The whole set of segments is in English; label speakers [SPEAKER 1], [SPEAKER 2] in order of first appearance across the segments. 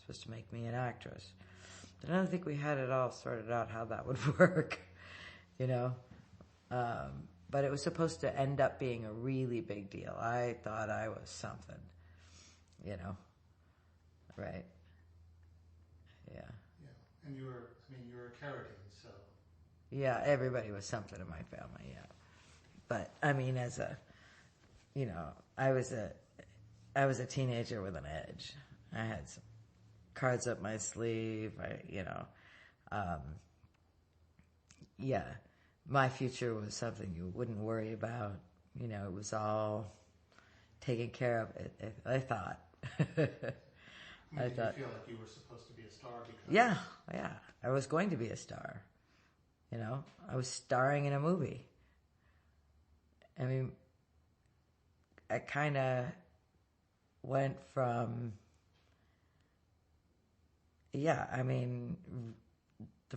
[SPEAKER 1] supposed to make me an actress. But I don't think we had it all sorted out how that would work, you know. But it was supposed to end up being a really big deal. I thought I was something, you know. Right. Yeah.
[SPEAKER 2] Yeah. And you were a Carradine, so.
[SPEAKER 1] Yeah, everybody was something in my family, yeah. But, I mean, as a, you know, I was a teenager with an edge. I had some cards up my sleeve, yeah. My future was something you wouldn't worry about. You know, it was all taken care of, I thought.
[SPEAKER 2] Did you feel like you were supposed to be a star?
[SPEAKER 1] Yeah. I was going to be a star. You know, I was starring in a movie. I mean, I kind of went from, the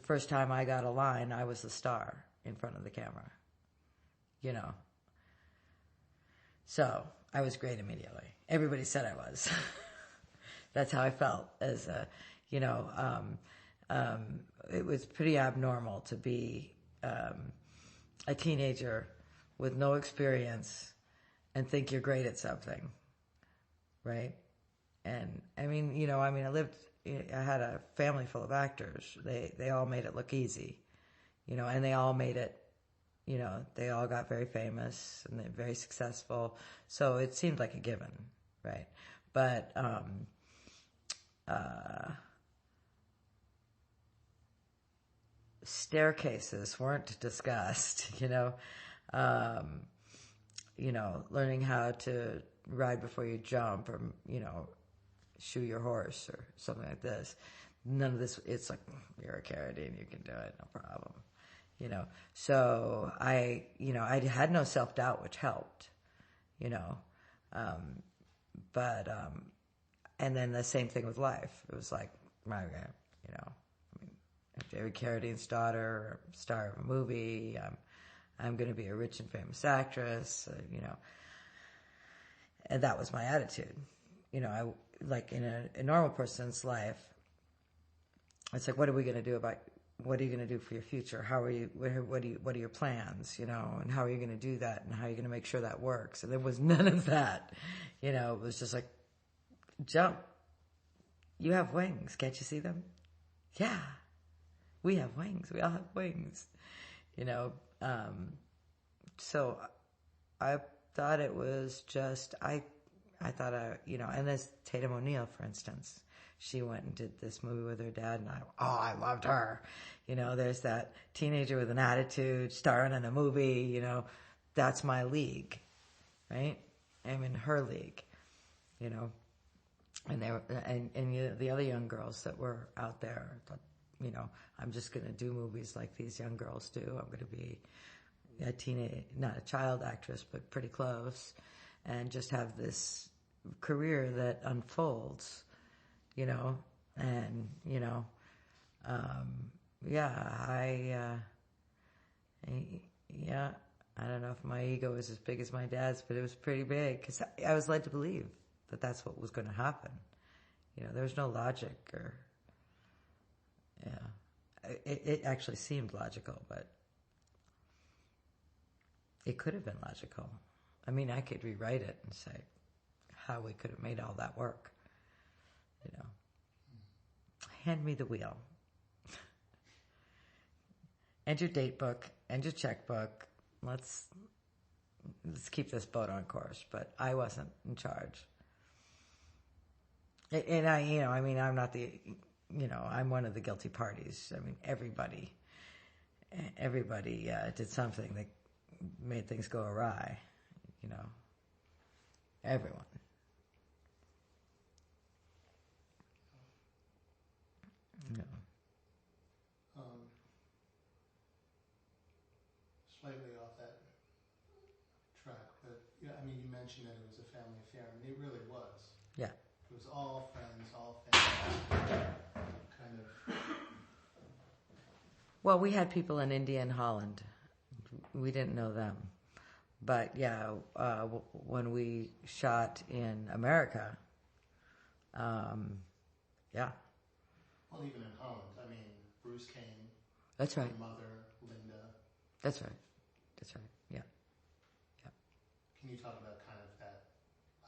[SPEAKER 1] first time I got a line, I was the star in front of the camera, you know. So I was great immediately. Everybody said I was. That's how I felt as a, you know, it was pretty abnormal to be a teenager with no experience and think you're great at something, right? And I had a family full of actors. They all made it look easy, you know, and they all made it, you know, they all got very famous and they're very successful. So it seemed like a given, right? But staircases weren't discussed, you know. Learning how to ride before you jump, or, you know, shoe your horse or something like this. None of this. It's like, you're a Carradine, you can do it, no problem. You know. So I had no self-doubt, which helped, you know. And then the same thing with life. It was like, you know, David Carradine's daughter, star of a movie. I'm going to be a rich and famous actress, you know. And that was my attitude. You know, like in a normal person's life, it's like, what are you going to do for your future? What are your plans, you know, and how are you going to do that, and how are you going to make sure that works? And there was none of that. You know, it was just like, jump. You have wings. Can't you see them? Yeah. We have wings. We all have wings. You know, so I thought it was just, I thought and there's Tatum O'Neal, for instance. She went and did this movie with her dad, and I loved her. You know, there's that teenager with an attitude, starring in a movie, you know, that's my league, right? I'm in her league, you know. And the other young girls that were out there thought, you know, I'm just going to do movies like these young girls do. I'm going to be not a child actress, but pretty close, and just have this career that unfolds, you know. And, you know, I don't know if my ego was as big as my dad's, but it was pretty big, because I was led to believe that that's what was going to happen. You know, there was no logic, or, yeah. It actually seemed logical, but it could have been logical. I mean, I could rewrite it and say how we could have made all that work. You know, hand me the wheel. And your date book and your checkbook. Let's keep this boat on course. But I wasn't in charge. And I'm not I'm one of the guilty parties. I mean, everybody did something that made things go awry, you know. Everyone. Yeah.
[SPEAKER 2] Slightly off that track, but yeah, I mean, you mentioned that it was a family affair, and it really was.
[SPEAKER 1] Yeah.
[SPEAKER 2] It was all friends, all family, kind of.
[SPEAKER 1] Well, we had people in India and Holland. We didn't know them. But yeah, when we shot in America, Yeah.
[SPEAKER 2] Well, even in Holland, I mean, Bruce came.
[SPEAKER 1] That's right.
[SPEAKER 2] Your mother, Linda.
[SPEAKER 1] That's right. That's right. Yeah. Yeah.
[SPEAKER 2] Can you talk about kind of that?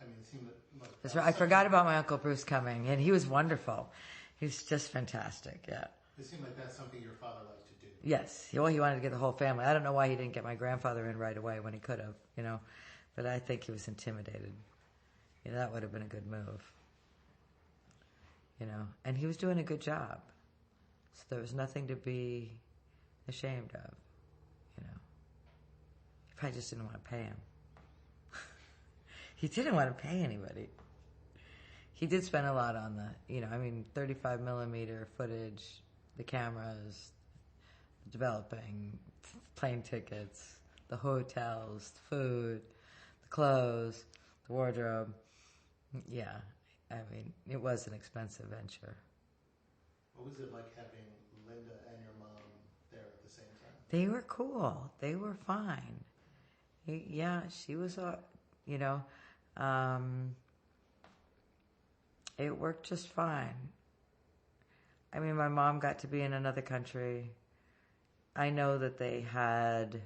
[SPEAKER 2] I mean, it seemed like
[SPEAKER 1] That's right. I forgot about my Uncle Bruce coming, and he was wonderful. He was just fantastic. Yeah.
[SPEAKER 2] It seemed like that's something your father liked to do.
[SPEAKER 1] Yes. Well, he wanted to get the whole family. I don't know why he didn't get my grandfather in right away when he could have, you know, but I think he was intimidated. You know, that would have been a good move. You know, and he was doing a good job. So there was nothing to be ashamed of, you know. He probably just didn't want to pay him. He didn't want to pay anybody. He did spend a lot on the, you know, I mean, 35 millimeter footage, the cameras, developing, plane tickets, the hotels, the food, the clothes, the wardrobe. Yeah, I mean, it was an expensive venture.
[SPEAKER 2] What was it like having Linda and your mom there at the same time?
[SPEAKER 1] They were cool. They were fine. Yeah, she was, you know, it worked just fine. I mean, my mom got to be in another country. I know that they had,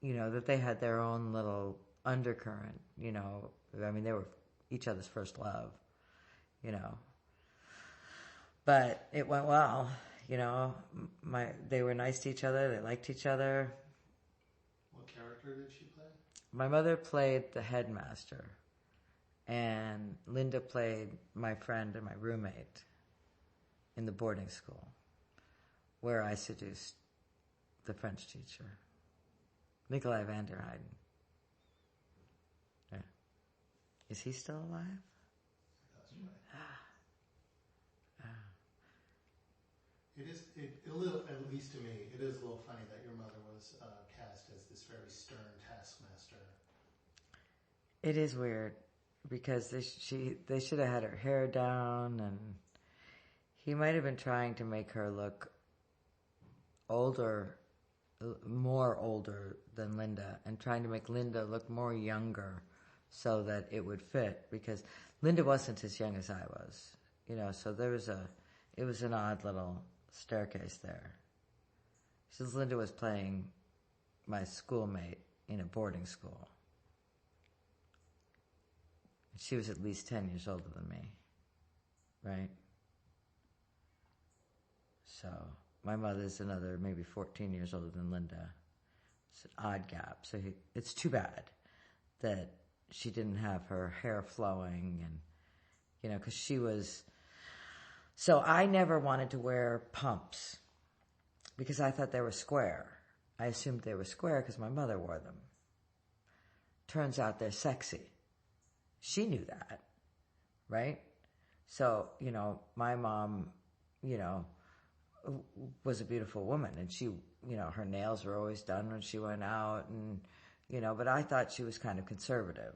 [SPEAKER 1] you know, that they had their own little undercurrent, you know. I mean, they were each other's first love, you know. But it went well, you know. They were nice to each other. They liked each other.
[SPEAKER 2] What character did she play?
[SPEAKER 1] My mother played the headmaster, and Linda played my friend and my roommate in the boarding school, where I seduced the French teacher, Nikolai van der Heijden. Yeah. Is he still alive?
[SPEAKER 2] That's right. It is a little, at least to me, it is a little funny that your mother was cast as this very stern taskmaster.
[SPEAKER 1] It is weird because they should have had her hair down, and he might have been trying to make her look older, more older than Linda, and trying to make Linda look more younger so that it would fit, because Linda wasn't as young as I was, you know, so it was an odd little staircase there. Since Linda was playing my schoolmate in a boarding school. She was at least 10 years older than me, right? So my mother's another maybe 14 years older than Linda. It's an odd gap. So it's too bad that she didn't have her hair flowing, and, you know, because she was... So I never wanted to wear pumps because I thought they were square. I assumed they were square because my mother wore them. Turns out they're sexy. She knew that, right? So, you know, my mom, you know, was a beautiful woman, and she, you know, her nails were always done when she went out, and, you know, but I thought she was kind of conservative.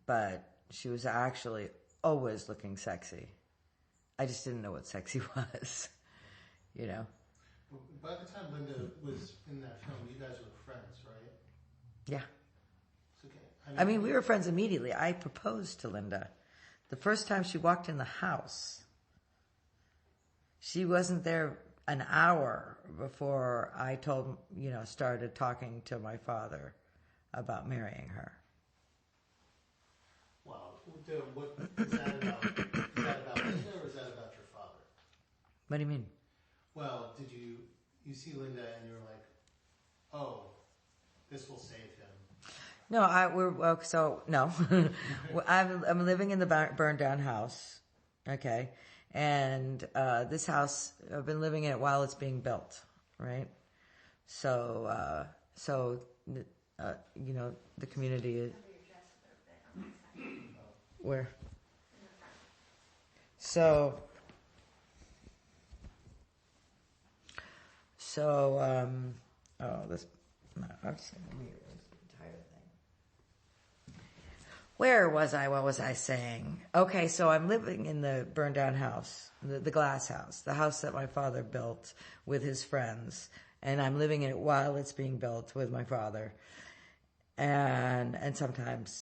[SPEAKER 1] But she was actually always looking sexy. I just didn't know what sexy was, you know?
[SPEAKER 2] By the time Linda was in that film, you guys were friends, right?
[SPEAKER 1] Yeah.
[SPEAKER 2] It's okay.
[SPEAKER 1] I mean, we were friends immediately. I proposed to Linda. The first time she walked in the house, she wasn't there an hour before I started talking to my father about marrying her.
[SPEAKER 2] Wow. What is that about? Is that about Linda, or is that about your father?
[SPEAKER 1] What do you mean?
[SPEAKER 2] Well, did you see Linda and you're like, oh, this will save him?
[SPEAKER 1] No, no. I'm living in the burned down house, okay? And this house, I've been living in it while it's being built, right? So, you know, the community is... Where? So, this... No, I'm just going to read this entire thing. Where was I? What was I saying? Okay, so I'm living in the burned down house, the glass house, the house that my father built with his friends, and I'm living in it while it's being built with my father. and sometimes